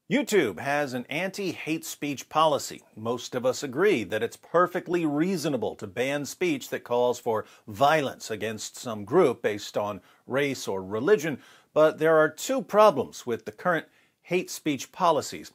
YouTube has an anti-hate speech policy. Most of us agree that it's perfectly reasonable to ban speech that calls for violence against some group based on race or religion, but there are two problems with the current hate speech policies.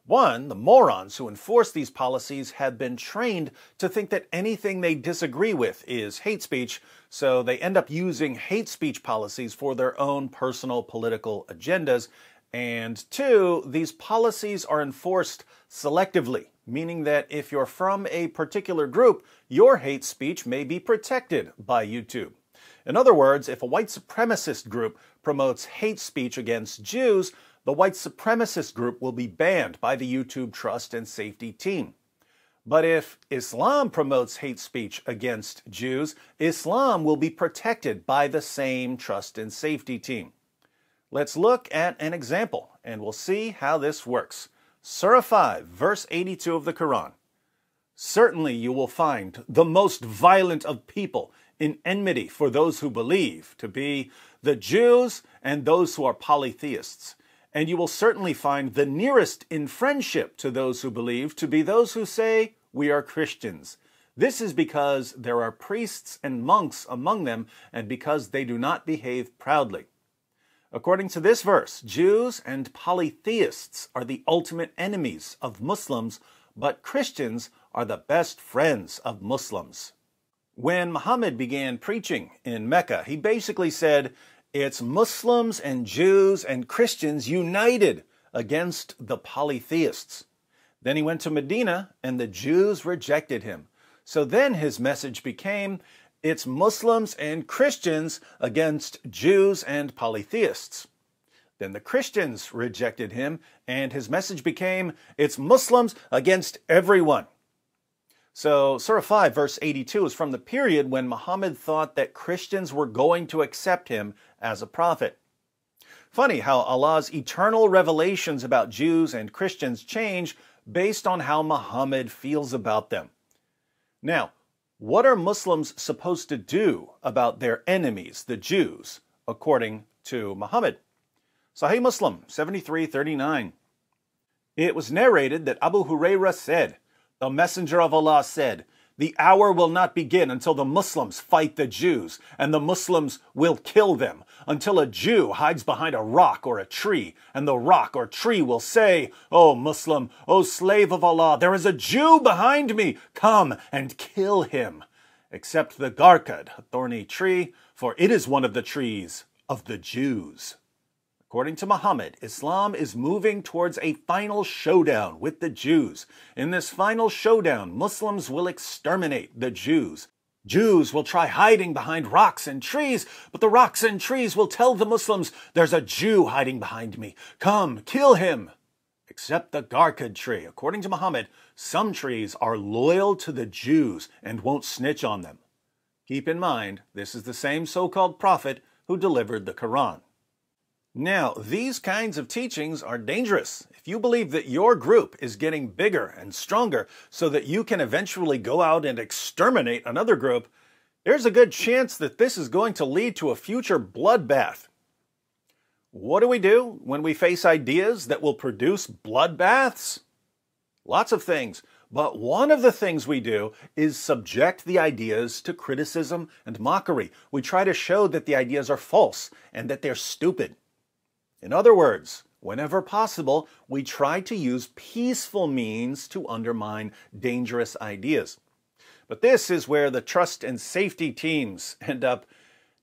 One, the morons who enforce these policies have been trained to think that anything they disagree with is hate speech, so they end up using hate speech policies for their own personal political agendas. And two, these policies are enforced selectively, meaning that if you're from a particular group, your hate speech may be protected by YouTube. In other words, if a white supremacist group promotes hate speech against Jews, the white supremacist group will be banned by the YouTube Trust and Safety team. But if Islam promotes hate speech against Jews, Islam will be protected by the same Trust and Safety team. Let's look at an example, and we'll see how this works. Surah 5, verse 82 of the Quran. Certainly you will find the most violent of people in enmity for those who believe to be the Jews and those who are polytheists. And you will certainly find the nearest in friendship to those who believe to be those who say, we are Christians. This is because there are priests and monks among them, and because they do not behave proudly. According to this verse, Jews and polytheists are the ultimate enemies of Muslims, but Christians are the best friends of Muslims. When Muhammad began preaching in Mecca, he basically said, it's Muslims and Jews and Christians united against the polytheists. Then he went to Medina, and the Jews rejected him. So then his message became, it's Muslims and Christians against Jews and polytheists. Then the Christians rejected him, and his message became, it's Muslims against everyone. So Surah 5, verse 82 is from the period when Muhammad thought that Christians were going to accept him as a prophet. Funny how Allah's eternal revelations about Jews and Christians change based on how Muhammad feels about them. Now, what are Muslims supposed to do about their enemies, the Jews, according to Muhammad? Sahih Muslim 73:39. It was narrated that Abu Hurairah said, the Messenger of Allah said, the hour will not begin until the Muslims fight the Jews, and the Muslims will kill them, until a Jew hides behind a rock or a tree, and the rock or tree will say, O Muslim, O slave of Allah, there is a Jew behind me, come and kill him. Except the Garkad, a thorny tree, for it is one of the trees of the Jews. According to Muhammad, Islam is moving towards a final showdown with the Jews. In this final showdown, Muslims will exterminate the Jews. Jews will try hiding behind rocks and trees, but the rocks and trees will tell the Muslims, there's a Jew hiding behind me. Come, kill him. Except the Garkad tree. According to Muhammad, some trees are loyal to the Jews and won't snitch on them. Keep in mind, this is the same so-called prophet who delivered the Quran. Now, these kinds of teachings are dangerous. If you believe that your group is getting bigger and stronger so that you can eventually go out and exterminate another group, there's a good chance that this is going to lead to a future bloodbath. What do we do when we face ideas that will produce bloodbaths? Lots of things, but one of the things we do is subject the ideas to criticism and mockery. We try to show that the ideas are false and that they're stupid. In other words, whenever possible, we try to use peaceful means to undermine dangerous ideas. But this is where the trust and safety teams end up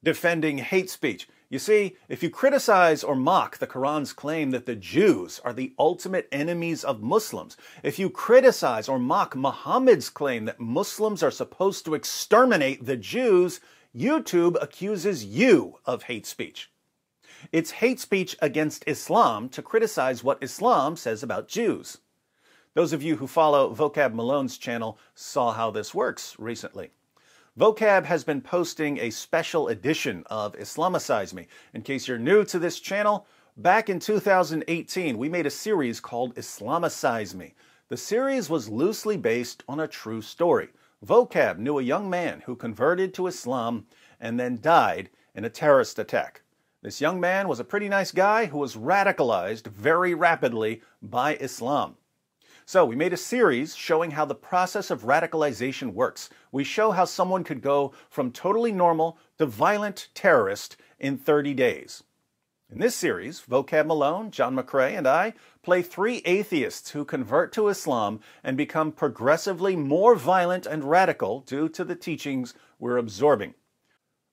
defending hate speech. You see, if you criticize or mock the Quran's claim that the Jews are the ultimate enemies of Muslims, if you criticize or mock Muhammad's claim that Muslims are supposed to exterminate the Jews, YouTube accuses you of hate speech. It's hate speech against Islam to criticize what Islam says about Jews. Those of you who follow Vocab Malone's channel saw how this works recently. Vocab has been posting a special edition of Islamicize Me. In case you're new to this channel, back in 2018, we made a series called Islamicize Me. The series was loosely based on a true story. Vocab knew a young man who converted to Islam and then died in a terrorist attack. This young man was a pretty nice guy who was radicalized very rapidly by Islam. So we made a series showing how the process of radicalization works. We show how someone could go from totally normal to violent terrorist in 30 days. In this series, Vocab Malone, John McCrae, and I play 3 atheists who convert to Islam and become progressively more violent and radical due to the teachings we're absorbing.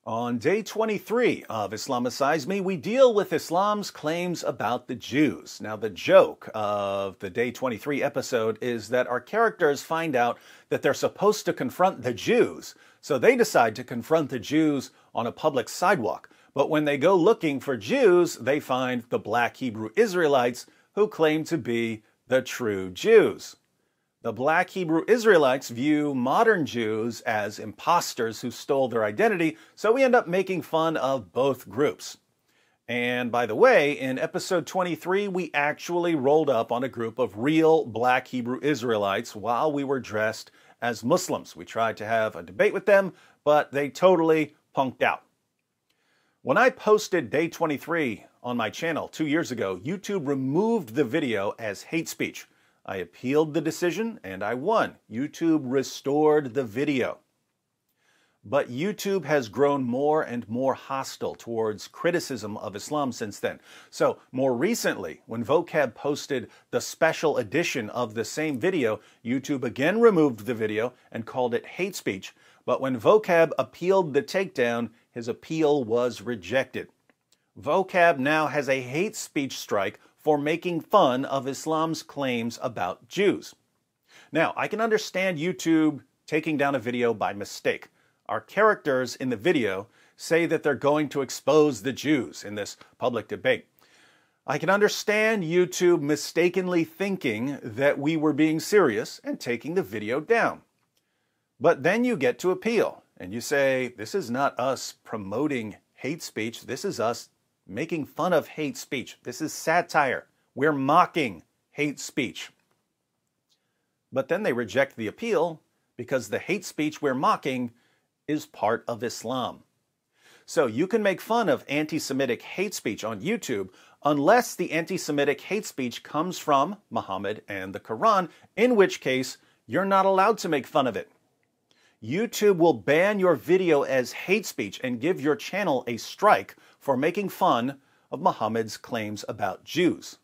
On day 23 of Islamicize Me, we deal with Islam's claims about the Jews. Now, the joke of the day 23 episode is that our characters find out that they're supposed to confront the Jews, so they decide to confront the Jews on a public sidewalk. But when they go looking for Jews, they find the black Hebrew Israelites who claim to be the true Jews. The black Hebrew Israelites view modern Jews as imposters who stole their identity, so we end up making fun of both groups. And by the way, in episode 23, we actually rolled up on a group of real black Hebrew Israelites while we were dressed as Muslims. We tried to have a debate with them, but they totally punked out. When I posted day 23 on my channel 2 years ago, YouTube removed the video as hate speech. I appealed the decision and I won. YouTube restored the video. But YouTube has grown more and more hostile towards criticism of Islam since then. So more recently, when Vocab posted the special edition of the same video, YouTube again removed the video and called it hate speech. But when Vocab appealed the takedown, his appeal was rejected. Vocab now has a hate speech strike for making fun of Islam's claims about Jews. Now, I can understand YouTube taking down a video by mistake. Our characters in the video say that they're going to expose the Jews in this public debate. I can understand YouTube mistakenly thinking that we were being serious and taking the video down. But then you get to appeal, and you say, this is not us promoting hate speech, this is us making fun of hate speech. This is satire. We're mocking hate speech. But then they reject the appeal because the hate speech we're mocking is part of Islam. So you can make fun of anti-Semitic hate speech on YouTube unless the anti-Semitic hate speech comes from Muhammad and the Quran, in which case you're not allowed to make fun of it. YouTube will ban your video as hate speech and give your channel a strike for making fun of Muhammad's claims about Jews.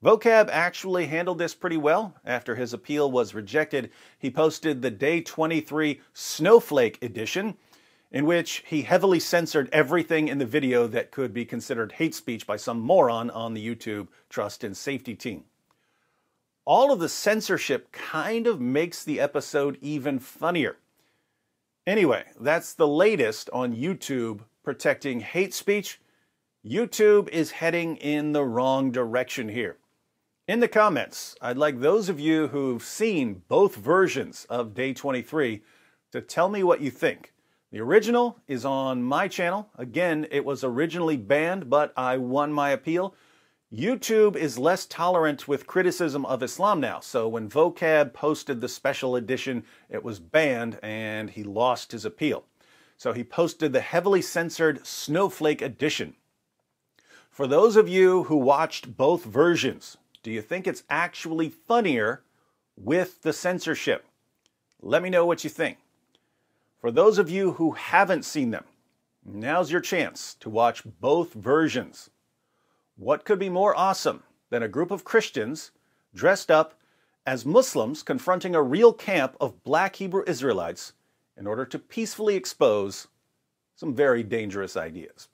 Vocab actually handled this pretty well. After his appeal was rejected, he posted the day 23 Snowflake edition, in which he heavily censored everything in the video that could be considered hate speech by some moron on the YouTube Trust and Safety team. All of the censorship kind of makes the episode even funnier. Anyway, that's the latest on YouTube protecting hate speech. YouTube is heading in the wrong direction here. In the comments, I'd like those of you who've seen both versions of day 23 to tell me what you think. The original is on my channel. Again, it was originally banned, but I won my appeal. YouTube is less tolerant with criticism of Islam now, so when Vocab posted the special edition, it was banned and he lost his appeal. So he posted the heavily censored Snowflake edition. For those of you who watched both versions, do you think it's actually funnier with the censorship? Let me know what you think. For those of you who haven't seen them, now's your chance to watch both versions. What could be more awesome than a group of Christians dressed up as Muslims confronting a real camp of black Hebrew Israelites in order to peacefully expose some very dangerous ideas?